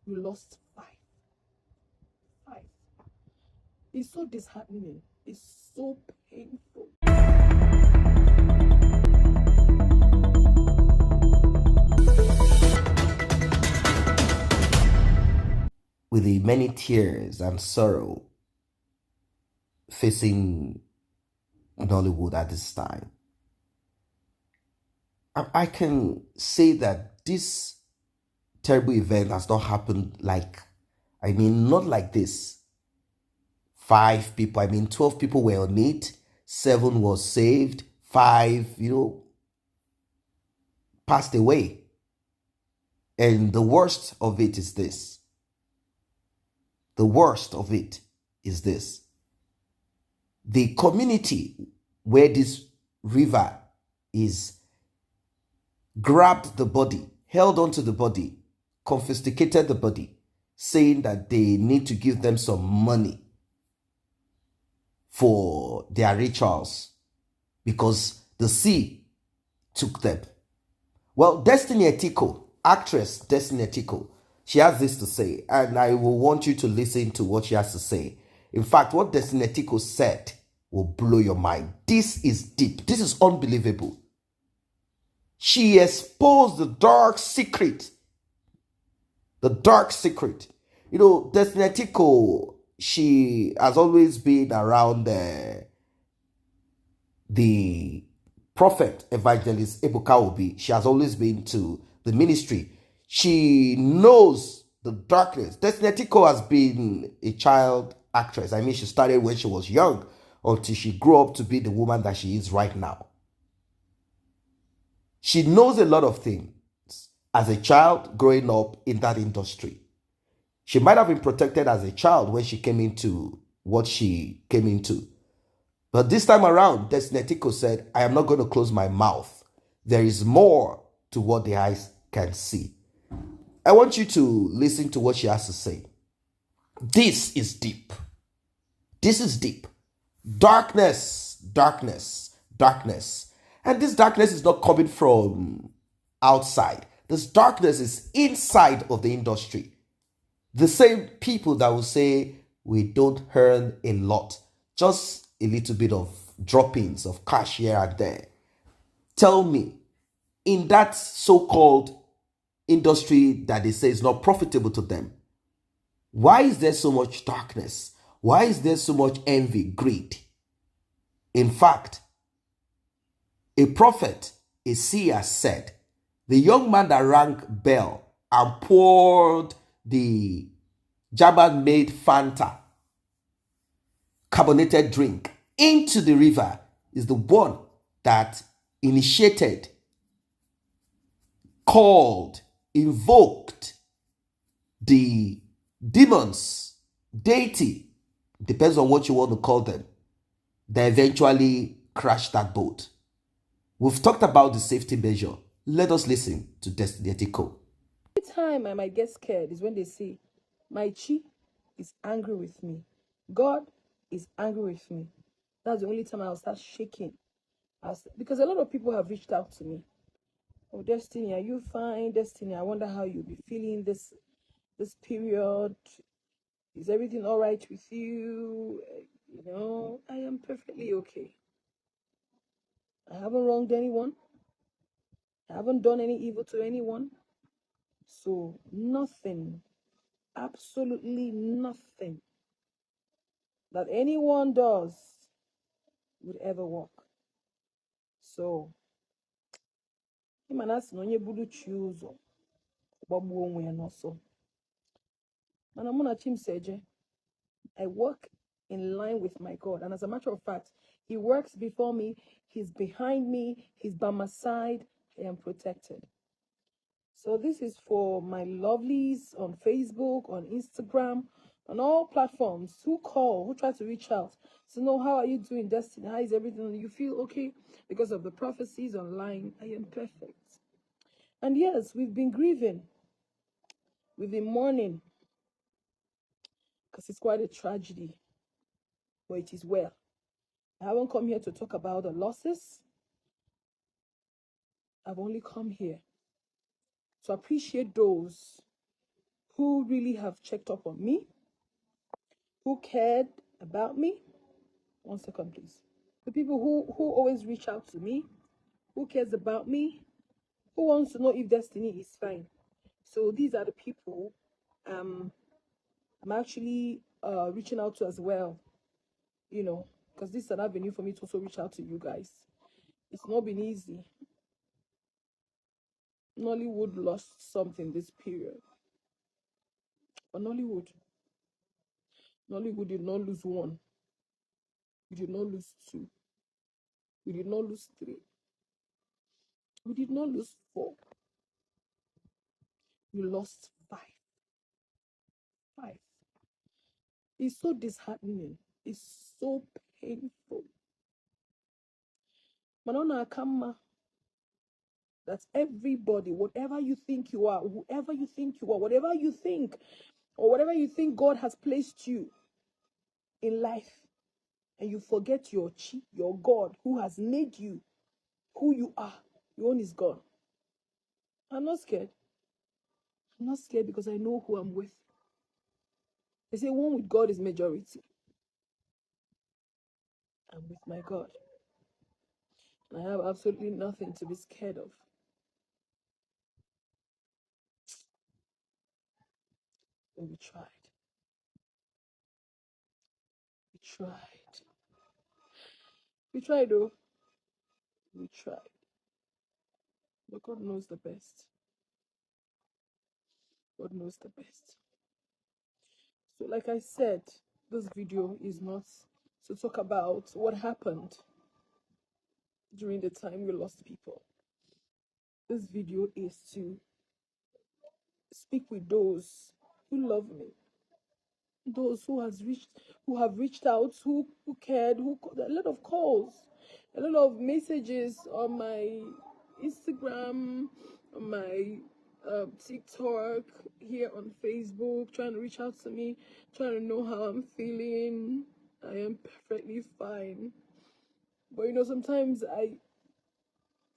You lost five. Five. It's so disheartening. It's so painful. With the many tears and sorrow facing Nollywood at this time, I can say that this terrible event has not happened not like this. 5 people, 12 people were on it, 7 was saved, 5, passed away. And the worst of it is this. The worst of it is this. The community where this river is grabbed the body, held onto the body, confiscated the body, saying that they need to give them some money for their rituals because the sea took them. Well, Destiny Etiko, actress Destiny Etiko, she has this to say, and I will want you to listen to what she has to say. In fact, what Destiny Etiko said will blow your mind. This is deep. This is unbelievable. She exposed the dark secret. The dark secret. Destiny Etiko, she has always been around the prophet evangelist Ebuka Obi. She has always been to the ministry. She knows the darkness. Destiny Etiko has been a child actress. She started when she was young until she grew up to be the woman that she is right now. She knows a lot of things as a child growing up in that industry. She might have been protected as a child when she came into what she came into. But this time around, Destiny Etiko said, I am not going to close my mouth. There is more to what the eyes can see. I want you to listen to what she has to say. This is deep. This is deep. Darkness, darkness, darkness. And this darkness is not coming from outside. This darkness is inside of the industry. The same people that will say, we don't earn a lot, just a little bit of droppings of cash here and there. Tell me, in that so-called industry that they say is not profitable to them, why is there so much darkness? Why is there so much envy, greed? In fact, a prophet, a seer said, the young man that rang bell and poured the German-made Fanta carbonated drink into the river is the one that initiated, called, invoked the demons, deity, depends on what you want to call them, that eventually crashed that boat. We've talked about the safety measure. Let us listen to Destiny Etiko. Every time I might get scared is when they say, my chi is angry with me. God is angry with me. That's the only time I'll start shaking. Because a lot of people have reached out to me. Oh, Destiny, are you fine? Destiny, I wonder how you'll be feeling this period. Is everything all right with you? I am perfectly okay. I haven't wronged anyone. I haven't done any evil to anyone. So nothing, absolutely nothing that anyone does would ever work. So, I work in line with my God. And as a matter of fact, He works before me, He's behind me, He's by my side, I am protected. So this is for my lovelies on Facebook, on Instagram, on all platforms who call, who try to reach out. So know, how are you doing, Destiny? How is everything? You feel okay? Because of the prophecies online, I am perfect. And yes, we've been grieving. We've been mourning. Because it's quite a tragedy. But it is well. I haven't come here to talk about the losses. I've only come here to appreciate those who really have checked up on me, who cared about me. 1 second, please. The people who always reach out to me, who cares about me, who wants to know if destiny is fine. So these are the people I'm actually reaching out to as well, you know, because this is an avenue for me to also reach out to you guys. It's not been easy. Nollywood lost something this period. But Nollywood did not lose one. We did not lose two. We did not lose three. We did not lose four. We lost five. Five. It's so disheartening. It's so painful. Manona Akama, that everybody, whatever you think you are, whoever you think you are, whatever you think, or whatever you think God has placed you in life, and you forget your chi, your God, who has made you who you are. Your own is gone. I'm not scared. I'm not scared because I know who I'm with. They say one with God is majority. I'm with my God. And I have absolutely nothing to be scared of. And we tried. We tried. We tried, though. We tried. But God knows the best. God knows the best. So like I said, this video is not to talk about what happened during the time we lost people. This video is to speak with those who love me, those who have reached out, who cared, a lot of calls, a lot of messages on my Instagram, on my TikTok, here on Facebook, trying to reach out to me, trying to know how I'm feeling. I am perfectly fine. But sometimes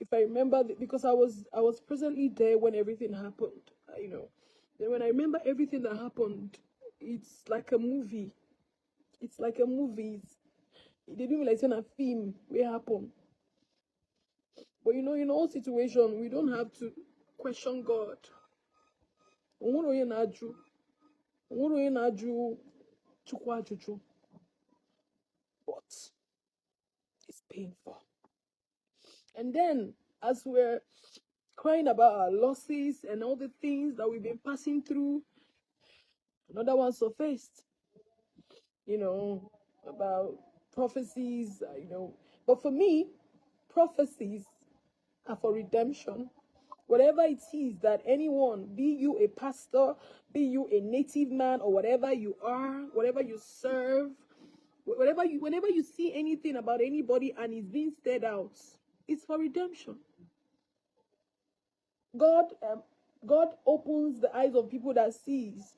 if I remember, because I was presently there when everything happened, then when I remember everything that happened, it's like a movie. It's like a movie. It didn't like a film where happen. But in all situations, we don't have to question God. But it's painful. And then, as we're crying about our losses and all the things that we've been passing through, another one surfaced, about prophecies, But for me, prophecies are for redemption. Whatever it is that anyone, be you a pastor, be you a native man, or whatever you are, whatever you serve, whenever you see anything about anybody and it's being stirred out, it's for redemption. God opens the eyes of people that sees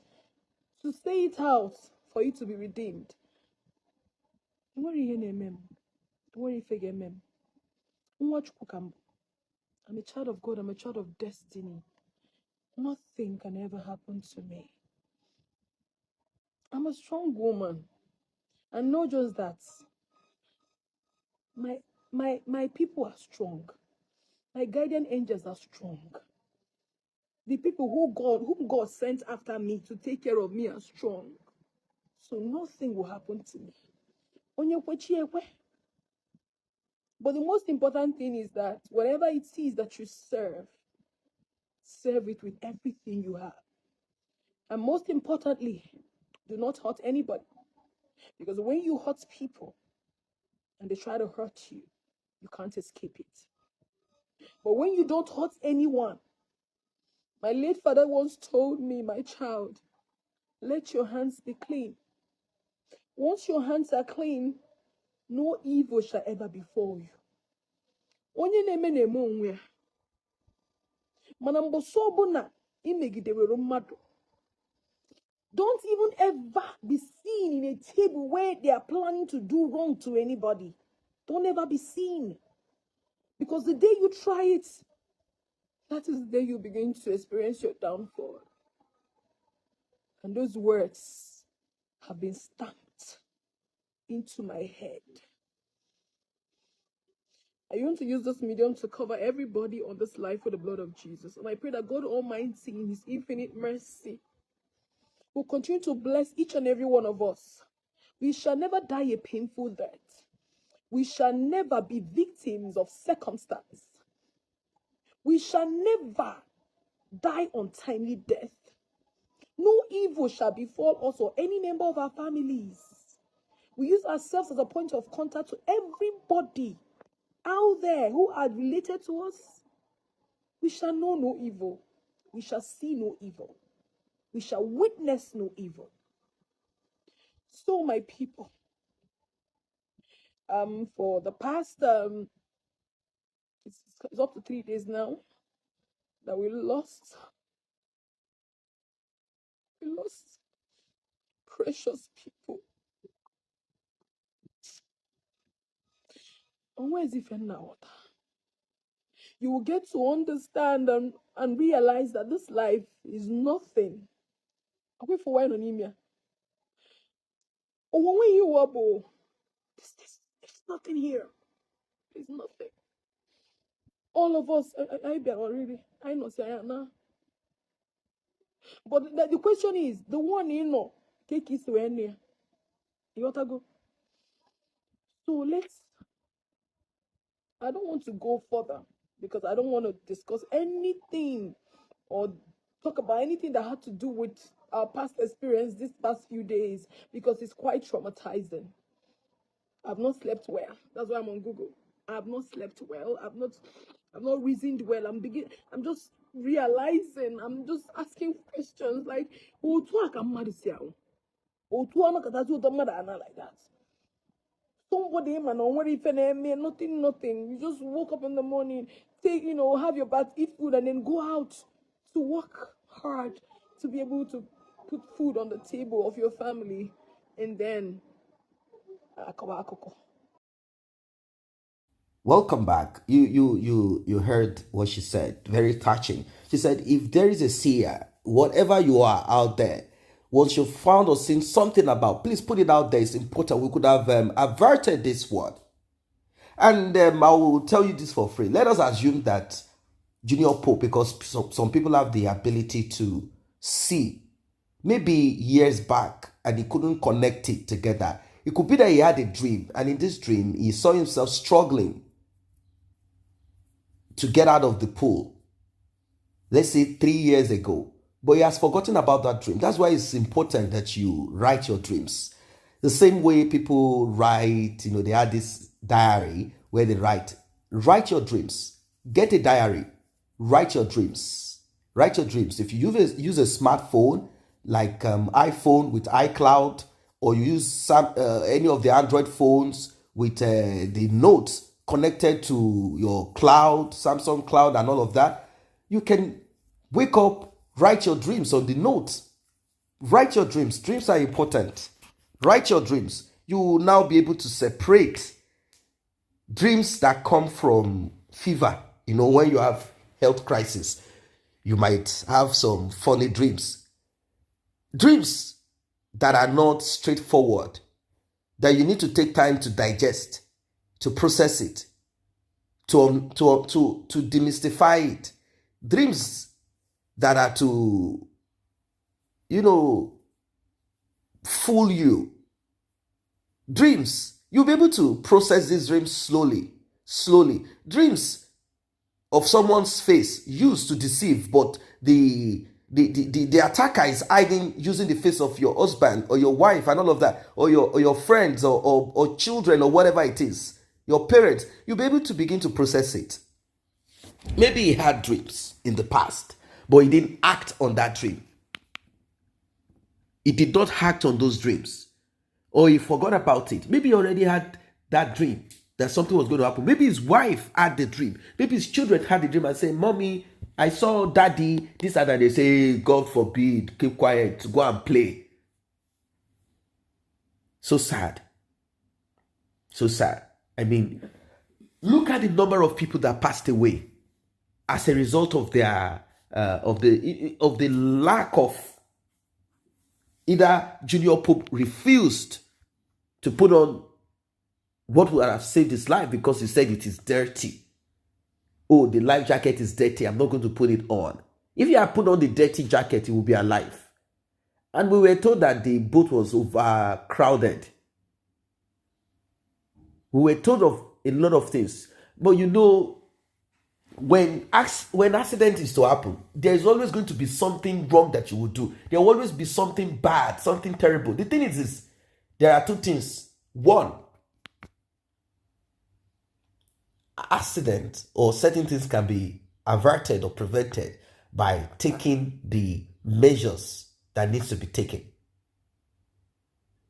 to say it out for you to be redeemed. I'm a child of God. I'm a child of destiny. Nothing can ever happen to me. I'm a strong woman. And not just that. My people are strong. My guardian angels are strong. The people whom God sent after me to take care of me are strong. So nothing will happen to me. But the most important thing is that whatever it is that you serve it with everything you have. And most importantly, do not hurt anybody. Because when you hurt people and they try to hurt you, you can't escape it. But when you don't hurt anyone, my late father once told me, my child, let your hands be clean. Once your hands are clean, no evil shall ever befall you. Onye na-eme na-eme onwe ya. Mana mboso ọbụna imegidewere mmadụ. Don't even ever be seen in a table where they are planning to do wrong to anybody. Don't ever be seen. Because the day you try it, that is the day you begin to experience your downfall. And those words have been stamped into my head. I want to use this medium to cover everybody on this life with the blood of Jesus. And I pray that God Almighty, in His infinite mercy, will continue to bless each and every one of us. We shall never die a painful death. We shall never be victims of circumstance. We shall never die untimely death. No evil shall befall us or any member of our families. We use ourselves as a point of contact to everybody out there who are related to us. We shall know no evil. We shall see no evil. We shall witness no evil. So, my people, for the past it's up to 3 days now that we lost precious people. And where is it now? You will get to understand and realize that this life is nothing. I wait for wine on Emia. Oh, when you up, there's nothing here. There's nothing. All of us, I be already. I know say I am now. But the question is, the one you know, take it to any. You want to go? So I don't want to go further because I don't want to discuss anything or talk about anything that had to do with our past experience this past few days because it's quite traumatizing. I've not slept well. That's why I'm on Google. I've not slept well. I've not reasoned well. I'm just realizing. I'm just asking questions like, oh, I'm mad like that. Somebody, man, nothing. You just woke up in the morning, have your bath, eat food, and then go out to work hard to be able to put food on the table of your family, and then Welcome back. You heard what she said. Very touching. She said, if there is a seer, whatever you are out there, once you found or seen something about, please put it out there. It's important. We could have averted this one. And I will tell you this for free. Let us assume that Junior Pope, because some people have the ability to see, maybe years back, and he couldn't connect it together. It could be that he had a dream, and in this dream, he saw himself struggling to get out of the pool, let's say 3 years ago, but he has forgotten about that dream. That's why it's important that you write your dreams. The same way people write, they have this diary where they write your dreams. Get a diary, write your dreams. Write your dreams. If you use a smartphone like iPhone with iCloud, or you use any of the Android phones with the notes connected to your cloud, Samsung cloud, and all of that, you can wake up, write your dreams on the notes. Write your dreams. Dreams are important. Write your dreams. You will now be able to separate dreams that come from fever. When you have health crisis, you might have some funny dreams. Dreams that are not straightforward, that you need to take time to digest, to process it, to demystify it. Dreams that are to, fool you. Dreams, you'll be able to process these dreams slowly. Dreams of someone's face used to deceive, but the attacker is hiding using the face of your husband or your wife and all of that, or your friends or children or whatever it is, your parents. You'll be able to begin to process it. Maybe he had dreams in the past, but he didn't act on that dream. He did not act on those dreams, or he forgot about it. Maybe he already had that dream that something was going to happen. Maybe his wife had the dream. Maybe his children had the dream and say, "Mommy, I saw daddy," this and that. They say, "God forbid, keep quiet, go and play." So sad. So sad. I mean, look at the number of people that passed away as a result of their of the lack of Either Junior Pope refused to put on what would have saved his life because he said it is dirty. Oh, the life jacket is dirty. I'm not going to put it on. If he had put on the dirty jacket, he would be alive. And we were told that the boat was overcrowded. We were told of a lot of things. But you know, when accident is to happen, there is always going to be something wrong that you will do. There will always be something bad, something terrible. The thing is this, there are two things. One, accident or certain things can be averted or prevented by taking the measures that needs to be taken.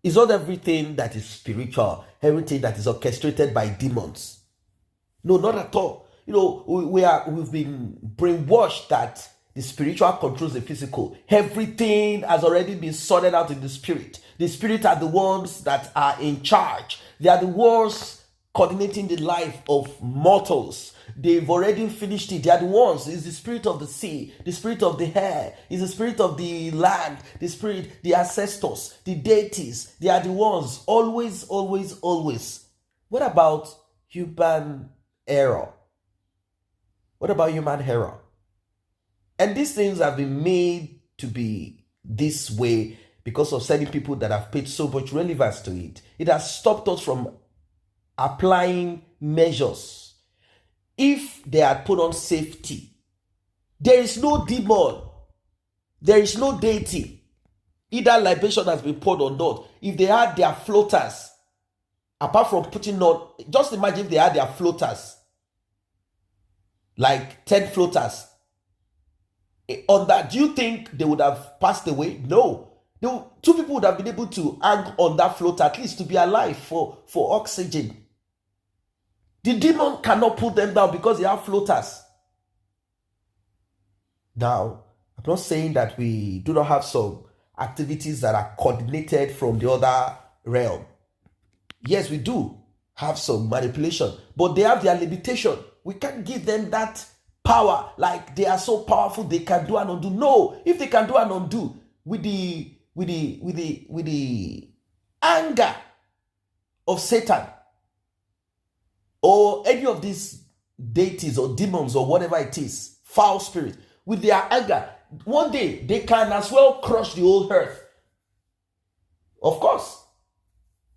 It's not everything that is spiritual, everything that is orchestrated by demons. No, not at all. You know, we've been brainwashed that the spiritual controls the physical. Everything has already been sorted out in the spirit. The spirit are the ones that are in charge. They are the ones coordinating the life of mortals. They've already finished it. They are the ones. It's the spirit of the sea, the spirit of the air, it's the spirit of the land, the spirit, the ancestors, the deities. They are the ones. Always, always, always. What about human error? What about human error? And these things have been made to be this way because of certain people that have paid so much relevance to it. It has stopped us from applying measures. If they had put on safety, there is no demon, there is no deity. Either libation has been poured or not. If they had their floaters, apart from putting on, just imagine if they had their floaters, like 10 floaters on that, do you think they would have passed away? No. Two people would have been able to hang on that floater at least to be alive for oxygen. The demon cannot put them down because they have floaters. Now, I'm not saying that we do not have some activities that are coordinated from the other realm. Yes, we do have some manipulation, but they have their limitation. We can't give them that power, like they are so powerful they can do and undo. No, if they can do and undo with the anger of Satan or any of these deities or demons or whatever it is, foul spirit, with their anger, one day they can as well crush the whole earth. Of course,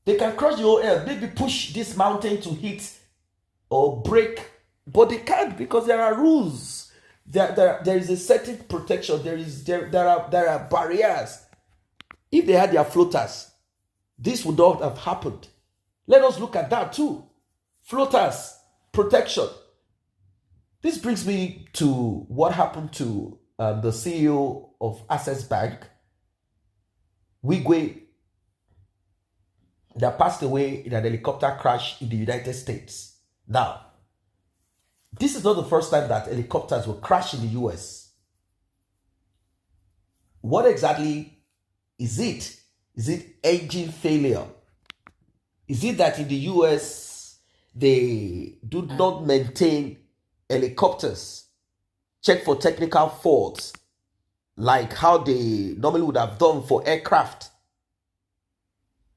they can crush the whole earth, maybe push this mountain to hit or break, but they can't because there are rules. There is a certain protection. There are barriers. If they had their floaters, this would not have happened. Let us look at that too. Floaters, protection. This brings me to what happened to the CEO of Access Bank, Wigwe, that passed away in an helicopter crash in the United States. Now, this is not the first time that helicopters will crash in the US. What exactly is it? Is it engine failure? Is it that in the US they do not maintain helicopters, check for technical faults, like how they normally would have done for aircraft?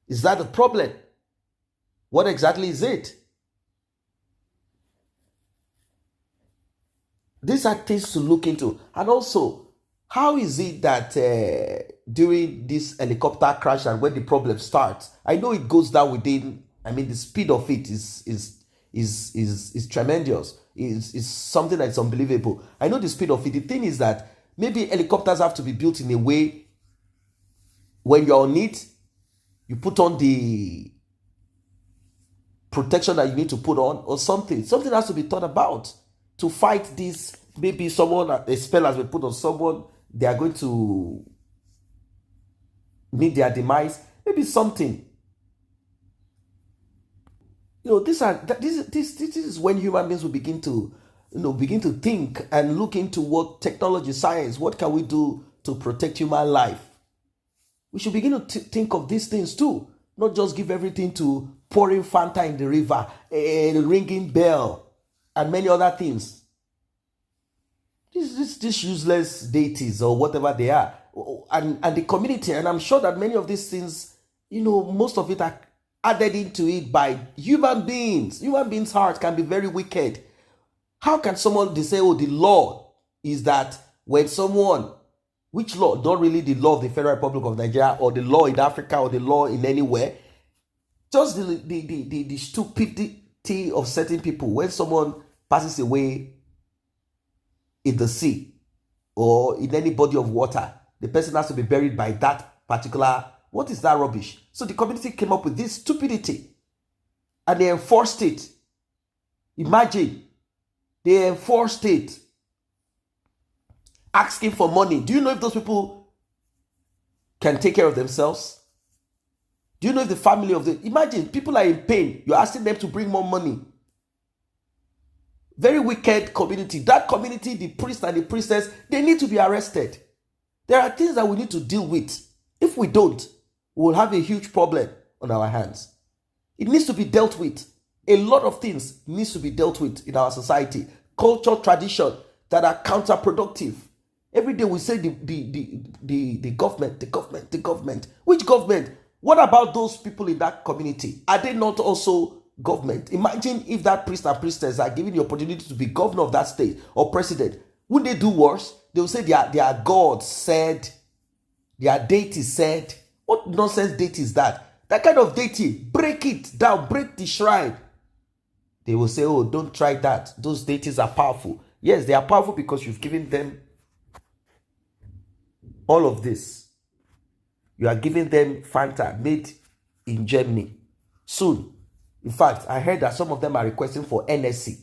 Is that the problem? What exactly is it? These are things to look into. And also, how is it that during this helicopter crash and when the problem starts, I know it goes down within, the speed of it is tremendous. Is something that's unbelievable. I know the speed of it. The thing is that maybe helicopters have to be built in a way when you're on it, you put on the protection that you need to put on or something. Something has to be thought about to fight this. Maybe a spell has been put on someone, they are going to meet their demise. Maybe something. This is when human beings will begin to think and look into what technology, science, what can we do to protect human life. We should begin to think of these things too, not just give everything to pouring Fanta in the river, a ringing bell, and many other things. These useless deities or whatever they are. and the community. And I'm sure that many of these things, most of it are added into it by human beings. Human beings' hearts can be very wicked. How can someone, they say, oh, the law is that when someone, which law? Not really the law of the Federal Republic of Nigeria or the law in Africa or the law in anywhere. Just the stupidity of certain people. When someone passes away in the sea or in any body of water, the person has to be buried by that particular, what is that rubbish? So the community came up with this stupidity and they enforced it. Imagine, they enforced it. Asking for money. Do you know if those people can take care of themselves? Do you know if the family of the... Imagine, people are in pain. You're asking them to bring more money. Very wicked community. That community, the priest and the priestess, they need to be arrested. There are things that we need to deal with. If we don't, we'll have a huge problem on our hands. It needs to be dealt with. A lot of things needs to be dealt with in our society. Culture, tradition that are counterproductive. Every day we say the government. Which government? What about those people in that community? Are they not also government? Imagine if that priest and priestess are given the opportunity to be governor of that state or president. Would they do worse? They will say their God said, their deity said. What nonsense deity is that? That kind of deity, break it down, break the shrine. They will say, oh, don't try that. Those deities are powerful. Yes, they are powerful because you've given them all of this. You are giving them Fanta made in Germany. Soon. In fact, I heard that some of them are requesting for NSC.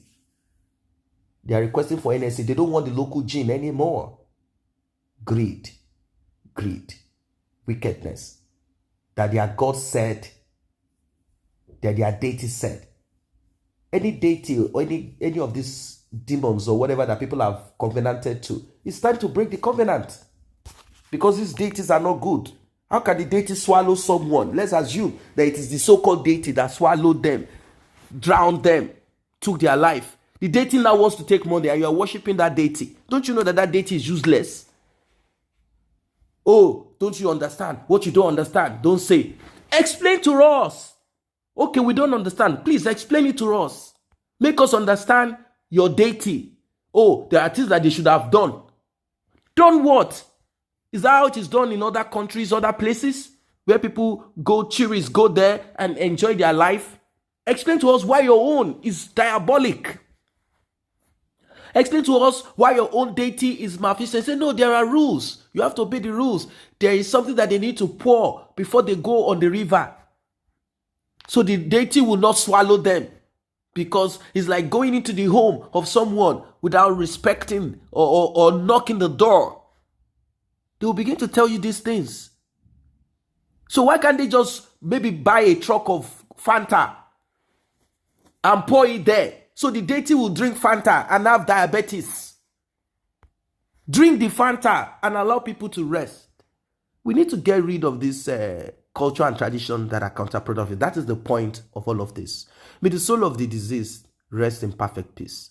They are requesting for NSC. They don't want the local gin anymore. Greed. Wickedness. That their God said, that their deity said. Any deity or any of these demons or whatever that people have covenanted to, it's time to break the covenant. Because these deities are not good. How can the deity swallow someone? Let's assume that it is the so-called deity that swallowed them, drowned them, took their life. The deity now wants to take money and you are worshiping that deity. Don't you know that deity is useless? Oh, don't you understand? What you don't understand, don't say. Explain to us. Okay, we don't understand. Please explain it to us. Make us understand your deity. Oh, there are things that they should have done. Done what? Is that how it is done in other countries, other places? Where people go, tourists go there and enjoy their life? Explain to us why your own is diabolic. Explain to us why your own deity is malfeasant. Say, no, there are rules. You have to obey the rules. There is something that they need to pour before they go on the river. So the deity will not swallow them. Because it's like going into the home of someone without respecting or knocking the door. They will begin to tell you these things. So why can't they just maybe buy a truck of Fanta and pour it there? So the deity will drink Fanta and have diabetes. Drink the Fanta and allow people to rest. We need to get rid of this culture and tradition that are counterproductive. That is the point of all of this. May the soul of the deceased rest in perfect peace.